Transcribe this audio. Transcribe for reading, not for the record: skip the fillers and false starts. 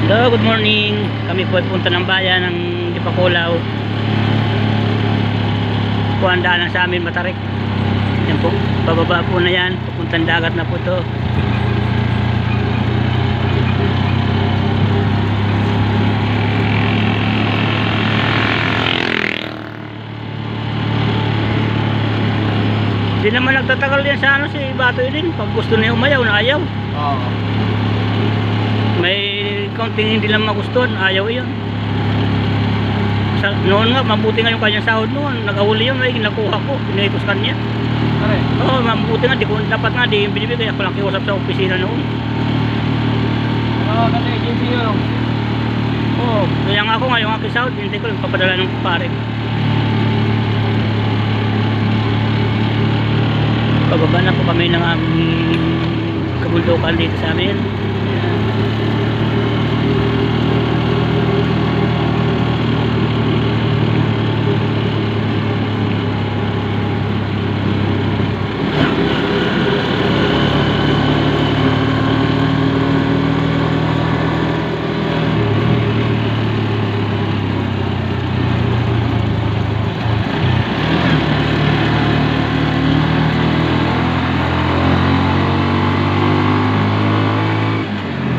Hello, good morning. Kami po ay punta ng bayan ng Dipakulaw. Puhanda lang sa amin Matarik. Yan po, bababa po na yan. Papuntang dagat na po to. Hindi naman nagtatagal yan sa si Batoy din. Pag gusto niya umayaw na ayaw. Oo. May kaunting hindi lang magustuhan, ayaw yun. Noon nga, mabuti nga yung kanyang sahod noon. Nag-ahuli yun, may nakuha ko, pinigay ko sa kanya. Pare. Oo, mabuti nga, dapat nga, di yung binibigay. Ako lang kiusap sa opisina noon. Oo, kasi agency yun. Oo, kaya nga ako nga, yung aking sahod, hindi ko lang papadala ng pare. Pababa na po kami ng aming kabundukan dito sa amin.